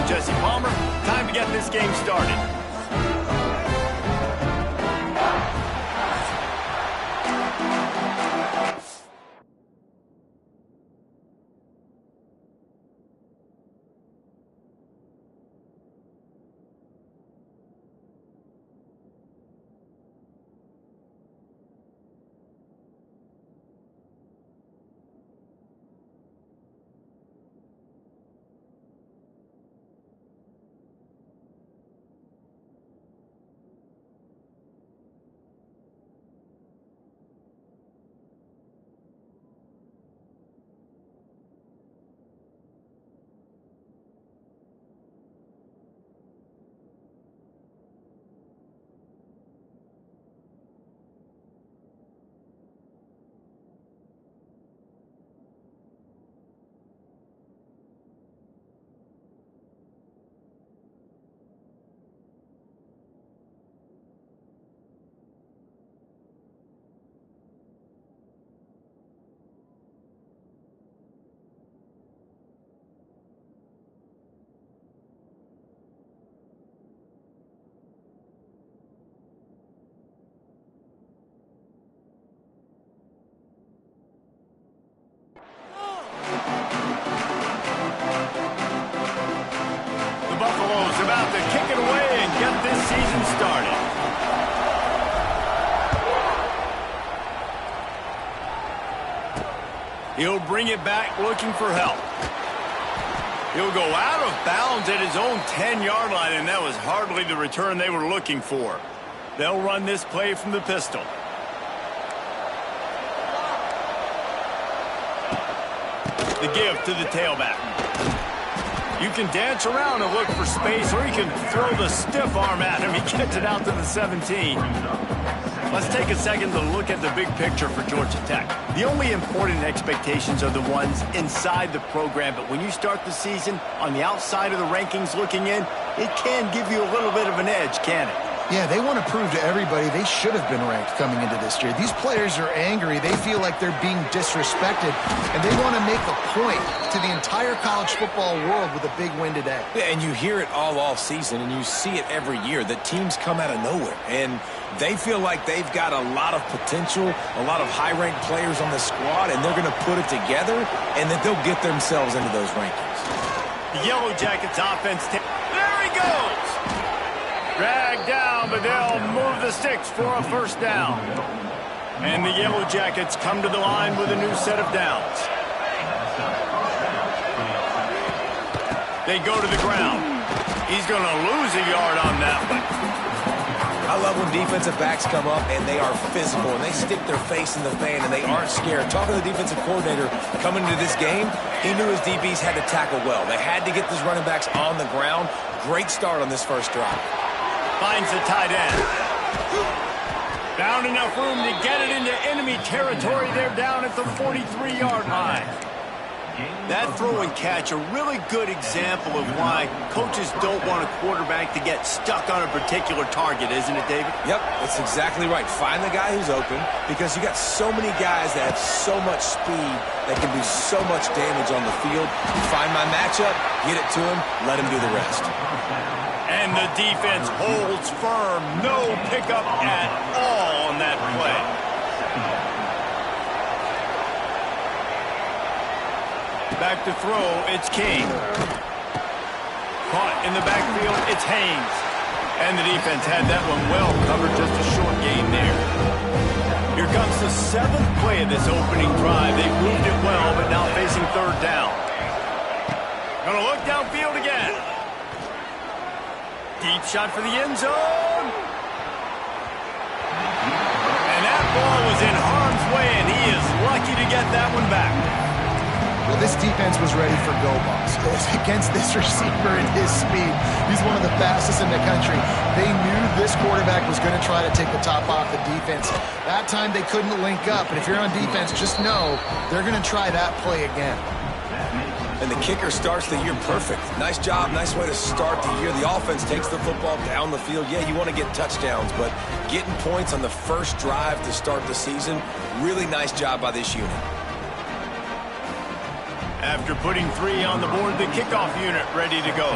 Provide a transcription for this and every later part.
Jesse Palmer. Time to get this game started. Buffalo's about to kick it away and get this season started. He'll bring it back looking for help. He'll go out of bounds at his own 10-yard line, and that was hardly the return they were looking for. They'll run this play from the pistol. The give to the tailback. You can dance around and look for space, or you can throw the stiff arm at him. He gets it out to the 17. Let's take a second to look at the big picture for Georgia Tech. The only important expectations are the ones inside the program, but when you start the season on the outside of the rankings looking in, it can give you a little bit of an edge, can it? Yeah, they want to prove to everybody they should have been ranked coming into this year. These players are angry. They feel like they're being disrespected, and they want to make a point to the entire college football world with a big win today. Yeah, and you hear it all off season, and you see it every year that teams come out of nowhere, and they feel like they've got a lot of potential, a lot of high-ranked players on the squad, and they're going to put it together, and that they'll get themselves into those rankings. The Yellow Jackets offense. There he goes! Dragged down, but they'll move the sticks for a first down. And the Yellow Jackets come to the line with a new set of downs. They go to the ground. He's going to lose a yard on that one. I love when defensive backs come up and they are physical and they stick their face in the fan and they aren't scared. Talking to the defensive coordinator coming into this game, he knew his DBs had to tackle well. They had to get these running backs on the ground. Great start on this first drive. Finds the tight end. Found enough room to get it into enemy territory. They're down at the 43-yard line. That throw and catch, a really good example of why coaches don't want a quarterback to get stuck on a particular target, isn't it, David? Yep, that's exactly right. Find the guy who's open, because you got so many guys that have so much speed that can do so much damage on the field. Find my matchup, get it to him, let him do the rest. And the defense holds firm. No pickup at all on that play. Back to throw, it's King. Caught in the backfield, it's Haynes. And the defense had that one well covered, just a short gain there. Here comes the 7th play of this opening drive. They moved it well, but now facing third down. Gonna look downfield again. Deep shot for the end zone. And that ball was in harm's way, and he is lucky to get that one back. Well, this defense was ready for go balls against this receiver and his speed. He's one of the fastest in the country. They knew this quarterback was going to try to take the top off the defense. That time they couldn't link up, and if you're on defense, just know they're going to try that play again. And the kicker starts the year perfect. Nice job, nice way to start the year. The offense takes the football down the field. Yeah, you want to get touchdowns, but getting points on the first drive to start the season, really nice job by this unit. After putting 3 on the board, the kickoff unit ready to go.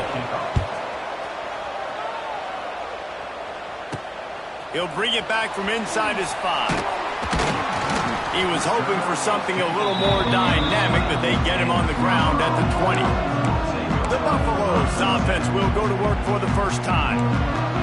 He'll bring it back from inside his 5. He was hoping for something a little more dynamic, but they get him on the ground at the 20. The Buffaloes offense will go to work for the first time.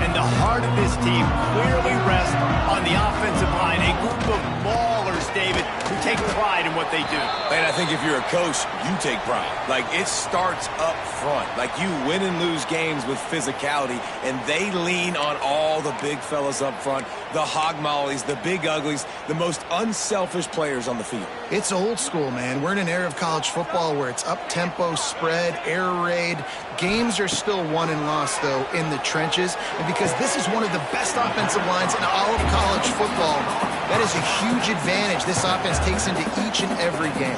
And the heart of this team clearly rests on the offensive line. A group of ballers, David, who take pride in what they do. And I think if you're a coach, you take pride. Like, it starts up front. Like, you win and lose games with physicality, and they lean on all the big fellas up front, the hog mollies, the big uglies, the most unselfish players on the field. It's old school, man. We're in an era of college football where it's up-tempo, spread, air raid. Games are still won and lost, though, in the trenches. And because this is one of the best offensive lines in all of college football, that is a huge advantage this offense takes into each and every game.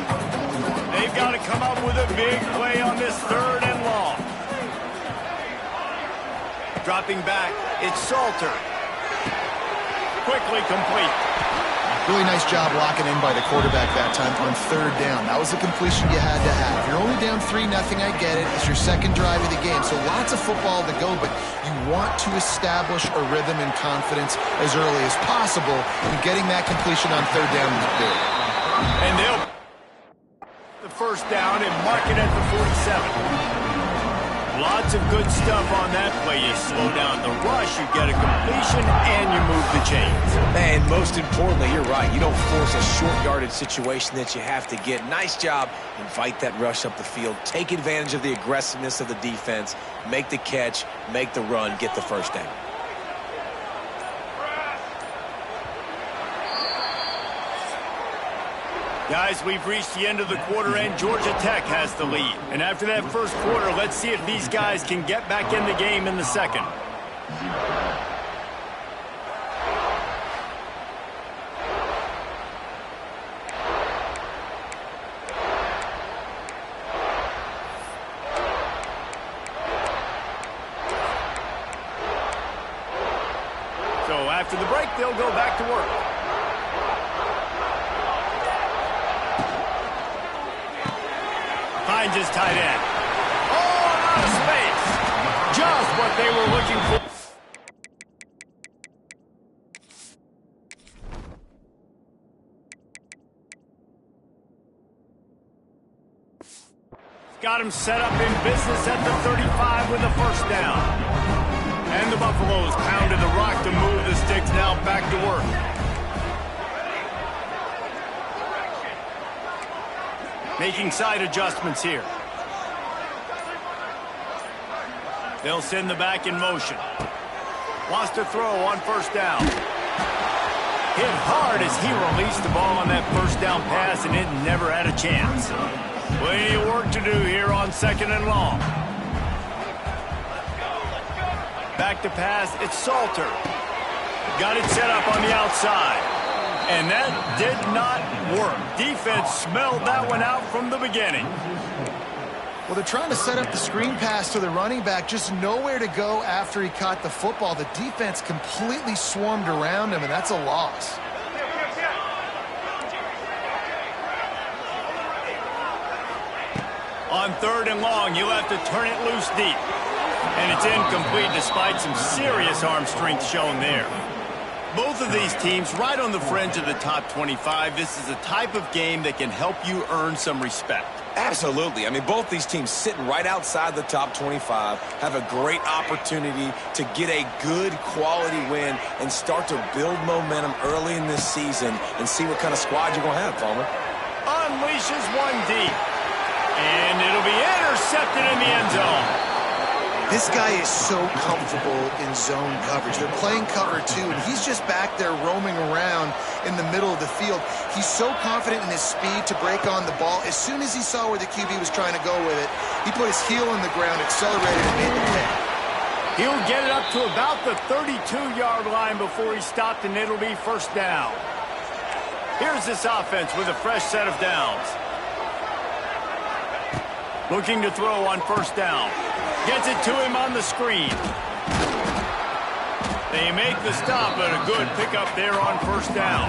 They've got to come up with a big play on this 3rd and long. Dropping back, it's Salter. Quickly complete. Really nice job locking in by the quarterback that time on 3rd down. That was the completion you had to have. You're only down 3-0, I get it. It's your second drive of the game, so lots of football to go, but you want to establish a rhythm and confidence as early as possible, and getting that completion on 3rd down is big. And they'll the first down and mark it at the 47. Lots of good stuff on that play. You slow down the rush, you get a completion, and you move the chains. And most importantly, you're right. You don't force a short yardage situation that you have to get. Nice job. Invite that rush up the field. Take advantage of the aggressiveness of the defense. Make the catch, make the run, get the first down. Guys, we've reached the end of the quarter, and Georgia Tech has the lead. And after that first quarter, let's see if these guys can get back in the game in the second. So after the break, they'll go back to work. Finds his tight end. Oh, out of space. Just what they were looking for. Got him set up in business at the 35 with a first down. And the Buffaloes pounded the rock to move the sticks, now back to work. Making side adjustments here. They'll send the back in motion. Wants to throw on first down. Hit hard as he released the ball on that first down pass, and it never had a chance. Plenty of work to do here on 2nd and long. Back to pass, it's Salter. Got it set up on the outside. And that did not work. Defense smelled that one out from the beginning. Well, they're trying to set up the screen pass to the running back, just nowhere to go after he caught the football. The defense completely swarmed around him, and that's a loss. On 3rd and long, you'll have to turn it loose deep. And it's incomplete despite some serious arm strength shown there. Both of these teams right on the fringe of the top 25. This is a type of game that can help you earn some respect. Absolutely. I mean, both these teams sitting right outside the top 25 have a great opportunity to get a good quality win and start to build momentum early in this season and see what kind of squad you're going to have, Palmer. Unleashes one deep. And it'll be intercepted in the end zone. This guy is so comfortable in zone coverage. They're playing cover 2, and he's just back there roaming around in the middle of the field. He's so confident in his speed to break on the ball. As soon as he saw where the QB was trying to go with it, he put his heel in the ground, accelerated, and made the pick. He'll get it up to about the 32-yard line before he stopped, and it'll be first down. Here's this offense with a fresh set of downs. Looking to throw on first down. Gets it to him on the screen. They make the stop, but a good pickup there on first down.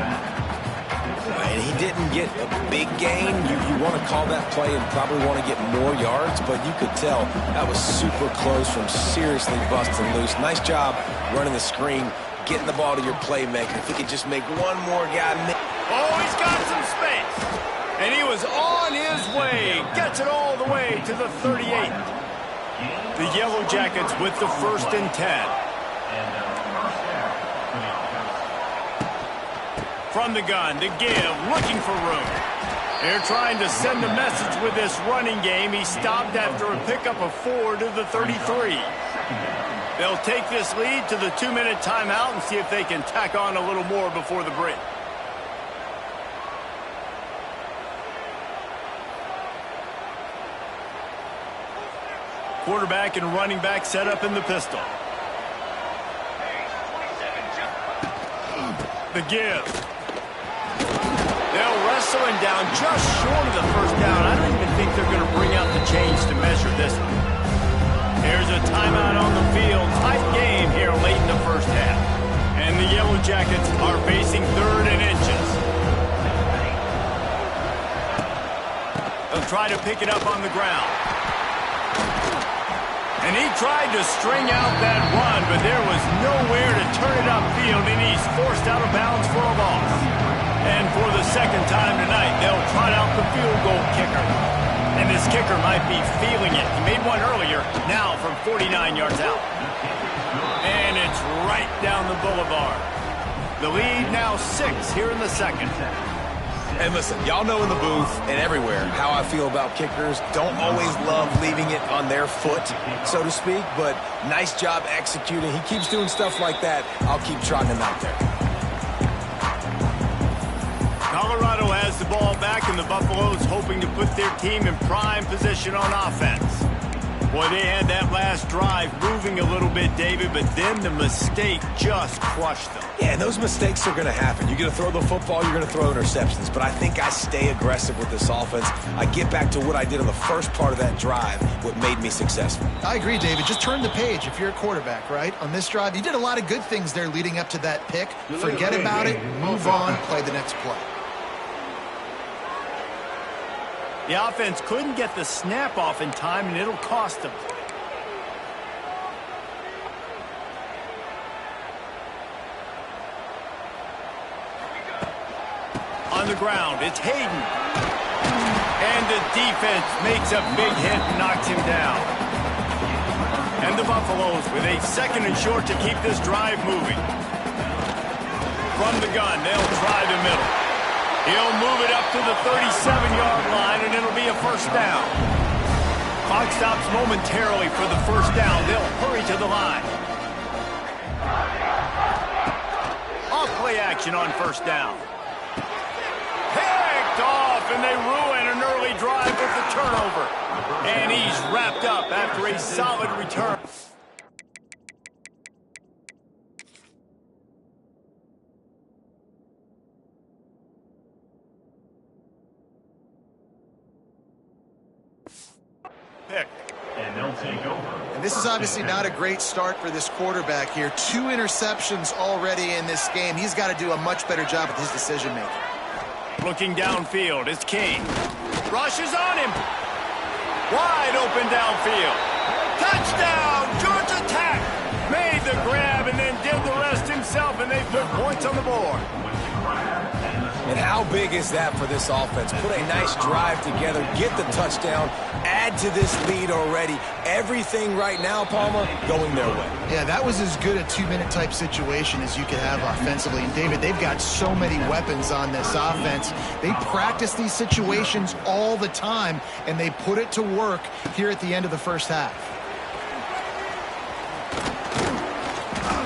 And he didn't get a big gain. You want to call that play and probably want to get more yards, but you could tell that was super close from seriously busting loose. Nice job running the screen, getting the ball to your playmaker. If he could just make one more guy miss. Oh, he's got some space. And he was on his way. Gets it all the way to the 38. The Yellow Jackets with the 1st and 10. From the gun to give, looking for room. They're trying to send a message with this running game. He stopped after a pickup of 4 to the 33. They'll take this lead to the 2-minute timeout and see if they can tack on a little more before the break. Quarterback and running back set up in the pistol. The give. They'll wrestle him down just short of the 1st down. I don't even think they're going to bring out the chains to measure this one. There's a timeout on the field. Tight game here late in the 1st half. And the Yellow Jackets are facing 3rd and inches. They'll try to pick it up on the ground. And he tried to string out that run, but there was nowhere to turn it upfield, and he's forced out of bounds for a loss. And for the 2nd time tonight, they'll trot out the field goal kicker. And this kicker might be feeling it. He made one earlier, now from 49 yards out. And it's right down the boulevard. The lead now 6 here in the 2nd. And listen, y'all know in the booth and everywhere how I feel about kickers. Don't always love leaving it on their foot, so to speak, but nice job executing. He keeps doing stuff like that. I'll keep trotting him out there. Colorado has the ball back, and the Buffaloes hoping to put their team in prime position on offense. Boy, they had that last drive moving a little bit, David, but then the mistake just crushed them. Yeah, and those mistakes are going to happen. You're going to throw the football, you're going to throw interceptions, but I think I stay aggressive with this offense. I get back to what I did on the first part of that drive, what made me successful. I agree, David. Just turn the page if you're a quarterback, right? On this drive, you did a lot of good things there leading up to that pick. Forget about it, move on, play the next play. The offense couldn't get the snap off in time, and it'll cost them. On the ground, it's Hayden. And the defense makes a big hit and knocks him down. And the Buffaloes with a 2nd and short to keep this drive moving. From the gun, they'll try the middle. He'll move it up to the 37-yard line, and it'll be a 1st down. Clock stops momentarily for the 1st down. They'll hurry to the line. Off play action on 1st down. Picked off, and they ruin an early drive with the turnover. And he's wrapped up after a solid return. Pick. And they'll take over. And this is obviously not a great start for this quarterback here. 2 interceptions already in this game. He's got to do a much better job with his decision-making. Looking downfield, it's King. Rushes on him. Wide open downfield. Touchdown, Georgia Tech. Made the grab and then did the rest himself, and they put points on the board. And how big is that for this offense? Put a nice drive together, get the touchdown, add to this lead already. Everything right now, Palmer, going their way. Yeah, that was as good a 2-minute type situation as you could have offensively. And David, they've got so many weapons on this offense. They practice these situations all the time, and they put it to work here at the end of the 1st half.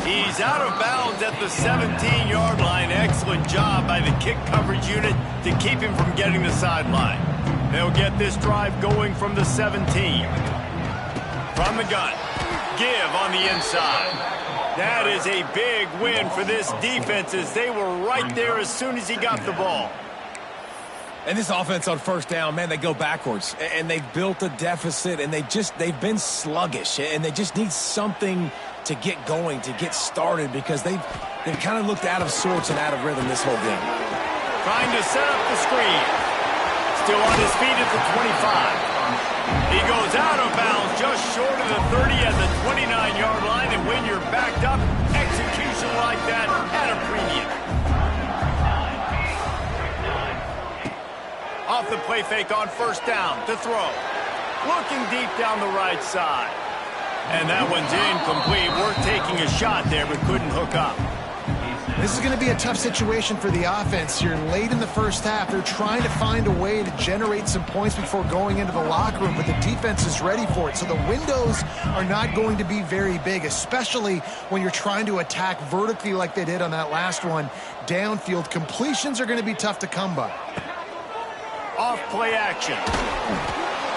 He's out of bounds at the 17-yard line. Excellent job by the kick coverage unit to keep him from getting the sideline. They'll get this drive going from the 17. From the gun. Give on the inside. That is a big win for this defense as they were right there as soon as he got the ball. And this offense on 1st down, man, they go backwards. And they've built a deficit, and they've been sluggish. And they just need something to get going, to get started, because they've kind of looked out of sorts and out of rhythm this whole game. Trying to set up the screen. Still on his feet at the 25. He goes out of bounds just short of the 30 at the 29-yard line, and when you're backed up, execution like that at a premium. Off the play fake on first down to throw. Looking deep down the right side. And that one's incomplete. Worth taking a shot there, but couldn't hook up. This is going to be a tough situation for the offense here. Late in the first half, they're trying to find a way to generate some points before going into the locker room, but the defense is ready for it. So the windows are not going to be very big, especially when you're trying to attack vertically like they did on that last one. Downfield completions are going to be tough to come by. Off play action.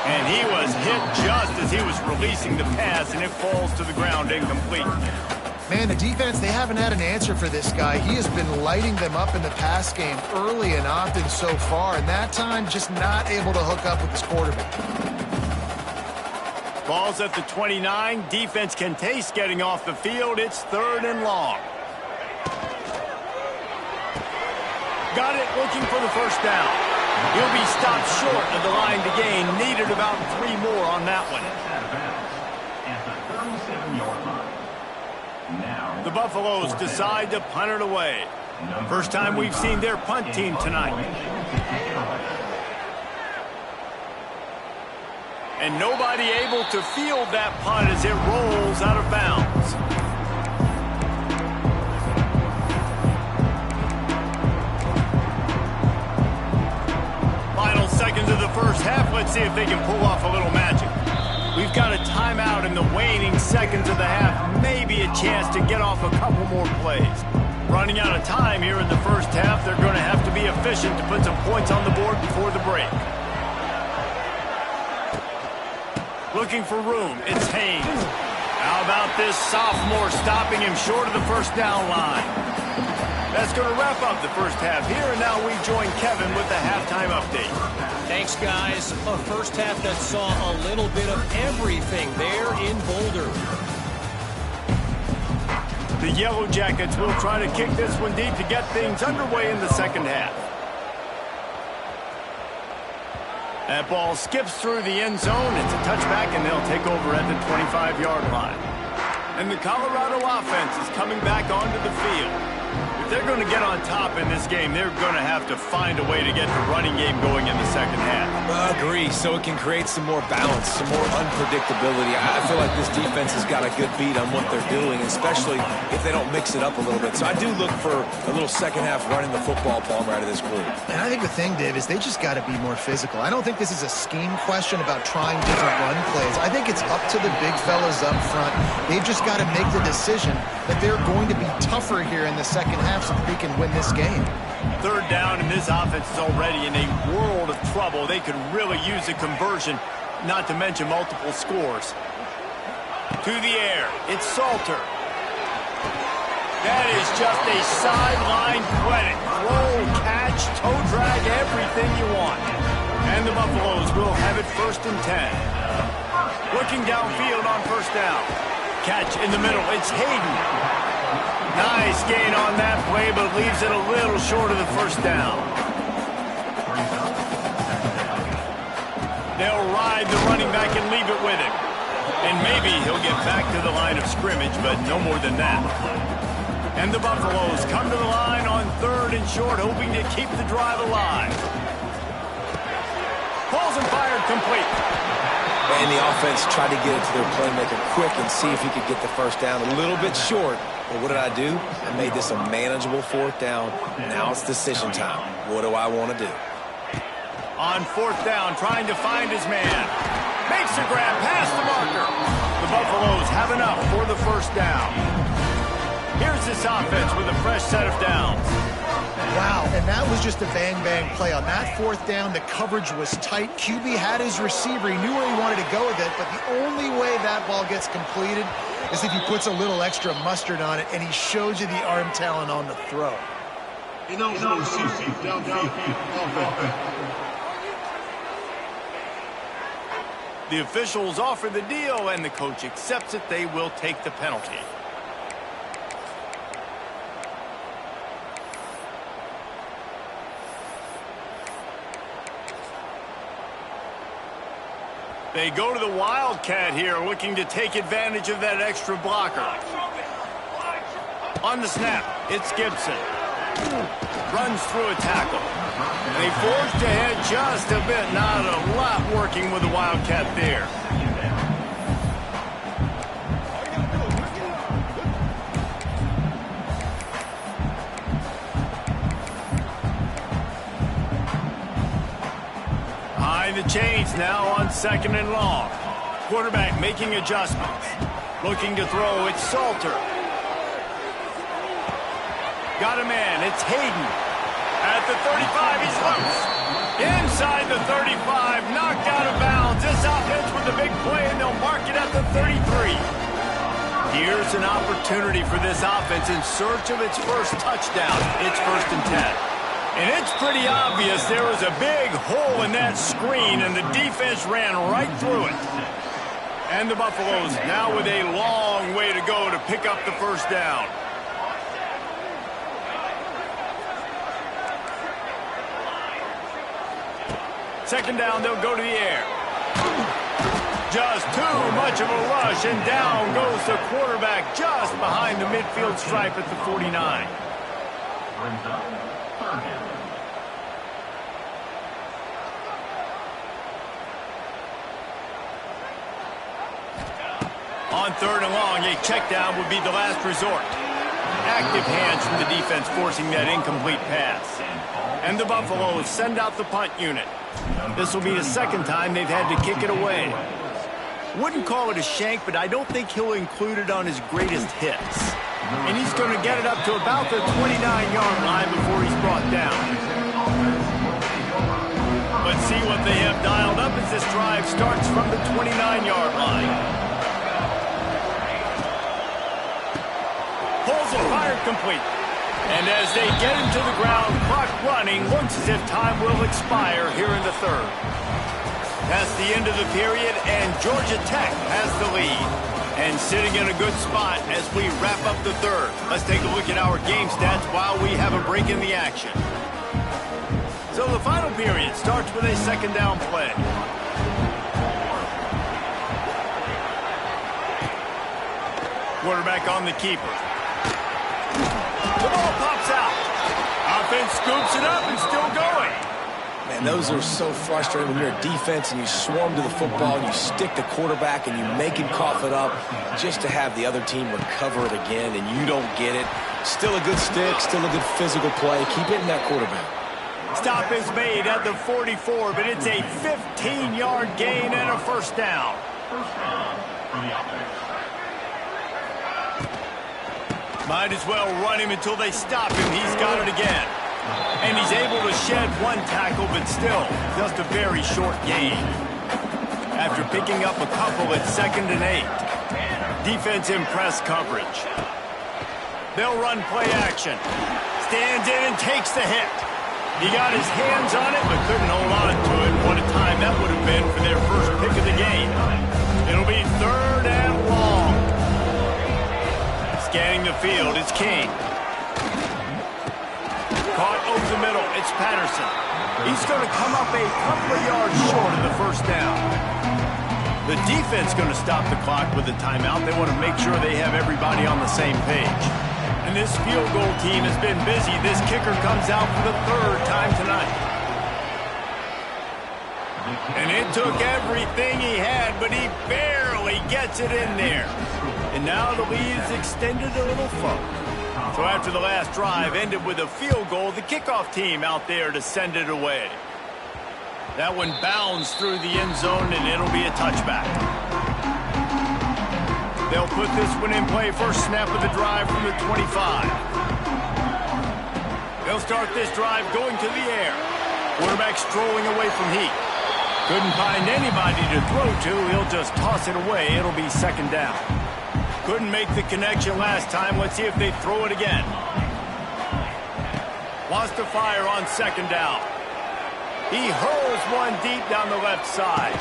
And he was hit just as he was releasing the pass, and it falls to the ground incomplete. Man, the defense, they haven't had an answer for this guy. He has been lighting them up in the pass game early and often so far, and that time just not able to hook up with his quarterback. Ball's at the 29. Defense can taste getting off the field. It's 3rd and long. Got it, looking for the first down. He'll be stopped short of the line to gain. Needed about 3 more on that one. The Buffaloes decide to punt it away. First time we've seen their punt team tonight. And nobody able to field that punt as it rolls out of bounds. Final seconds of the first half. Let's see if they can pull off a little magic. We've got a timeout in the waning seconds of the half. Maybe a chance to get off a couple more plays. Running out of time here in the first half. They're going to have to be efficient to put some points on the board before the break. Looking for room. It's Haynes. How about this sophomore stopping him short of the first down line? That's going to wrap up the first half here, and now we join Kevin with the halftime update. Thanks, guys. A first half that saw a little bit of everything there in Boulder. The Yellow Jackets will try to kick this one deep to get things underway in the second half. That ball skips through the end zone. It's a touchback, and they'll take over at the 25-yard line. And the Colorado offense is coming back onto the field. If they're going to get on top in this game, they're going to have to find a way to get the running game going in the second half. I agree, so it can create some more balance, some more unpredictability. I feel like this defense has got a good beat on what they're doing, especially if they don't mix it up a little bit. So I do look for a little second half running the football, Palmer, out of this group. And I think the thing, Dave, is they just got to be more physical. I don't think this is a scheme question about trying different run plays. I think it's up to the big fellas up front. They've just got to make the decision that they're going to be tougher here in the second half so that they can win this game. 3rd down, and this offense is already in a world of trouble. They could really use a conversion, not to mention multiple scores. To the air, it's Salter. That is just a sideline credit. Roll, catch, toe drag, everything you want. And the Buffaloes will have it 1st and 10. Looking downfield on first down. Catch in the middle, it's Hayden. Nice gain on that play, but leaves it a little short of the first down. They'll ride the running back and leave it with him. And maybe he'll get back to the line of scrimmage, but no more than that. And the Buffaloes come to the line on 3rd and short, hoping to keep the drive alive. Balls and fired complete. And the offense tried to get it to their playmaker quick and see if he could get the first down. A little bit short. But what did I do? I made this a manageable 4th down. Now it's decision time. What do I want to do? On 4th down, trying to find his man. Makes a grab past the marker. The Buffaloes have enough for the first down. Here's this offense with a fresh set of downs. Wow, and that was just a bang-bang play. On that 4th down, the coverage was tight. QB had his receiver. He knew where he wanted to go with it, but the only way that ball gets completed is if he puts a little extra mustard on it, and he shows you the arm talent on the throw. The officials offer the deal, and the coach accepts it. They will take the penalty. They go to the Wildcat here, looking to take advantage of that extra blocker. On the snap, it's Gibson. Runs through a tackle. And he forged ahead just a bit. Not a lot working with the Wildcat there. Behind the chains now on 2nd and long. Quarterback making adjustments. Looking to throw, it's Salter. Got a man, it's Hayden. At the 35, he's loose. Inside the 35, knocked out of bounds. This offense with a big play, and they'll mark it at the 33. Here's an opportunity for this offense in search of its first touchdown. It's 1st and 10. And it's pretty obvious there was a big hole in that screen, and the defense ran right through it. And the Buffaloes now with a long way to go to pick up the first down. Second down, they'll go to the air. Just too much of a rush, and down goes the quarterback just behind the midfield stripe at the 49. On 3rd and long, a check down would be the last resort. Active hands from the defense forcing that incomplete pass. And the Buffaloes send out the punt unit. This will be the second time they've had to kick it away. Wouldn't call it a shank, but I don't think he'll include it on his greatest hits. And he's going to get it up to about the 29-yard line before he's brought down. Let's see what they have dialed up as this drive starts from the 29-yard line. Pulls it, fired complete. And as they get him to the ground, clock running, looks as if time will expire here in the 3rd. That's the end of the period, and Georgia Tech has the lead. And sitting in a good spot as we wrap up the 3rd. Let's take a look at our game stats while we have a break in the action. So the final period starts with a 2nd down play. Quarterback on the keeper. The ball pops out. Offense scoops it up and still going. Man, those are so frustrating when you're a defense and you swarm to the football, and you stick the quarterback and you make him cough it up just to have the other team recover it again, and you don't get it. Still a good stick, still a good physical play. Keep hitting that quarterback. Stop is made at the 44, but it's a 15-yard gain and a first down. Might as well run him until they stop him. He's got it again. And he's able to shed one tackle, but still, just a very short gain. After picking up a couple at 2nd and 8. Defense in press coverage. They'll run play action. Stands in and takes the hit. He got his hands on it, but couldn't hold on to it. What a time that would have been for their first pick of the game. It'll be 3rd and long. Scanning the field, it's King. Caught over the middle, it's Patterson. He's going to come up a couple of yards short of the first down. The defense going to stop the clock with a timeout. They want to make sure they have everybody on the same page. And this field goal team has been busy. This kicker comes out for the 3rd time tonight. And it took everything he had, but he barely gets it in there. And now the lead is extended a little further. So after the last drive ended with a field goal, the kickoff team out there to send it away. That one bounds through the end zone, and it'll be a touchback. They'll put this one in play. First snap of the drive from the 25. They'll start this drive going to the air. Quarterback strolling away from heat. Couldn't find anybody to throw to. He'll just toss it away. It'll be 2nd down. Couldn't make the connection last time. Let's see if they throw it again. Wants to fire on 2nd down. He hurls one deep down the left side.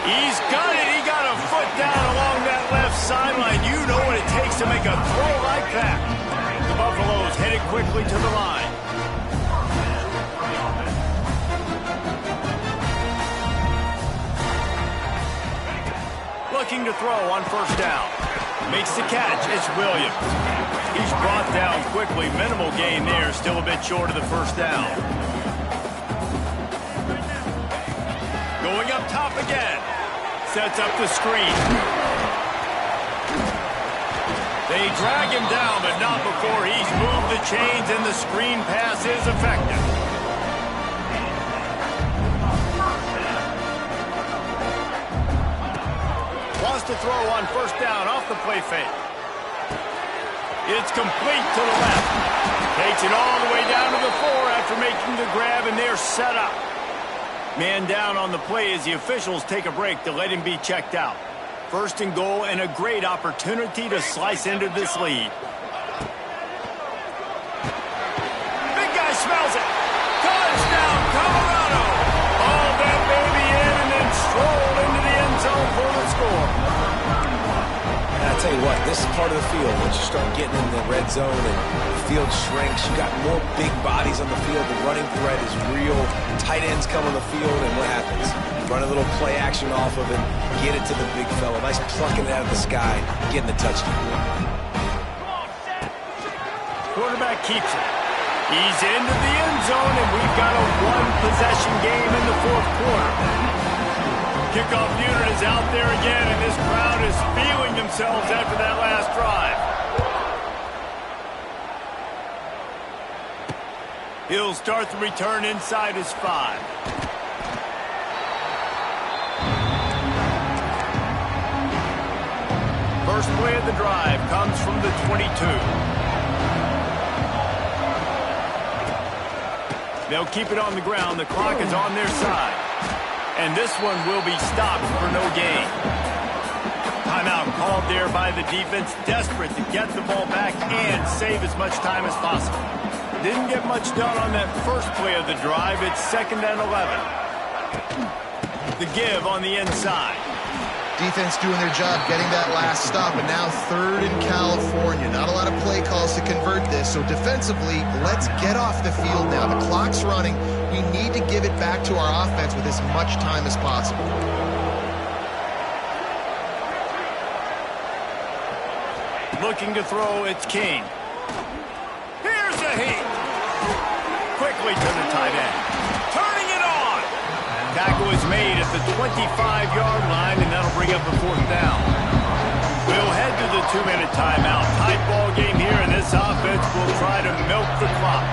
He's got it. He got a foot down along that left sideline. You know what it takes to make a throw like that. The Buffaloes headed quickly to the line. looking to throw on first down. Makes the catch. It's Williams. He's brought down quickly. Minimal gain there. Still a bit short of the first down. Going up top again. Sets up the screen. They drag him down, but not before he's moved the chains, and the screen pass is effective. Wants to throw on first down off the play fake. It's complete to the left. Takes it all the way down to the 4 after making the grab, and they're set up. Man down on the play as the officials take a break to let him be checked out. First and goal, and a great opportunity to slice into this lead. Big guy smells it. Touchdown, Colorado. All that baby in and then strolled into the end zone for the score. And I'll tell you what, this part of the field, once you start getting in the red zone and the field shrinks, you got more big bodies on the field. The running threat is real. Tight ends come on the field, and what happens? Run a little play action off of it, get it to the big fella. Nice plucking it out of the sky, getting the touchdown. Quarterback keeps it. He's into the end zone, and we've got a one-possession game in the fourth quarter. Kickoff unit is out there again, and this crowd is feeling themselves after that last drive. He'll start the return inside his 5. First play of the drive comes from the 22. They'll keep it on the ground. The clock is on their side. And this one will be stopped for no gain. Timeout called there by the defense, desperate to get the ball back and save as much time as possible. Didn't get much done on that first play of the drive. It's 2nd and 11. The give on the inside. Defense doing their job, getting that last stop, and now 3rd in California. Not a lot of play calls to convert this, so defensively, let's get off the field now. The clock's running. We need to give it back to our offense with as much time as possible. Looking to throw, it's King. Here's a heat. Quickly to the tight end. Turning it on. Tackle is made at the 25-yard line, and that'll bring up a 4th down. We'll head to the 2-minute timeout. Tight ball game here, and this offense will try to milk the clock.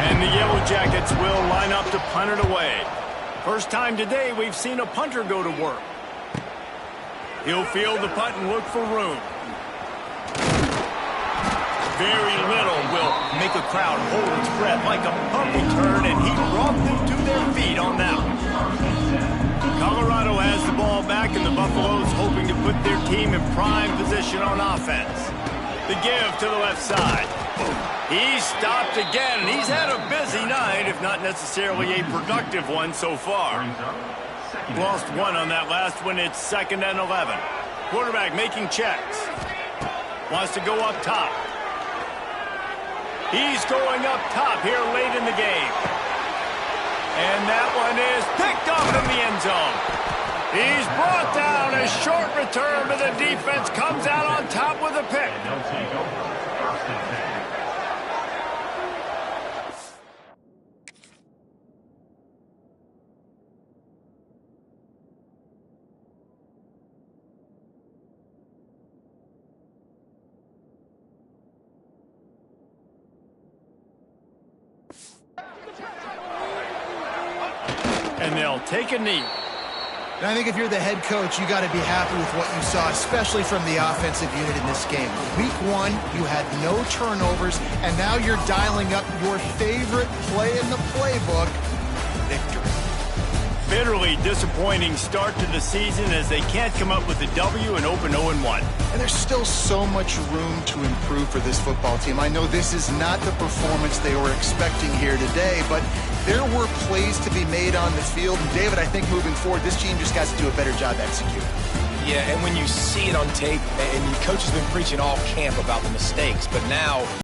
And the Yellow Jackets will line up to punt it away. First time today we've seen a punter go to work. He'll field the punt and look for room. Very little will make a crowd hold its breath like a punt return, and he brought them to their feet on that one. Colorado has the ball back, and the Buffaloes hoping to put their team in prime position on offense. The give to the left side. He's stopped again, and he's had a busy night, if not necessarily a productive one so far. Lost one on that last one. It's 2nd and 11. Quarterback making checks. Wants to go up top. He's going up top here late in the game. And that one is picked up in the end zone. He's brought down. A short return, but the defense comes out on top with a pick. They'll take over 1st and 10. And they'll take a knee. And I think if you're the head coach, you got to be happy with what you saw, especially from the offensive unit in this game. Week 1, you had no turnovers, and now you're dialing up your favorite play in the playbook, victory. Bitterly disappointing start to the season as they can't come up with a W and open 0-1. And there's still so much room to improve for this football team. I know this is not the performance they were expecting here today, but there were plays to be made on the field. And David, I think moving forward, this team just has to do a better job executing. Yeah, and when you see it on tape, and the coach has been preaching all camp about the mistakes, but now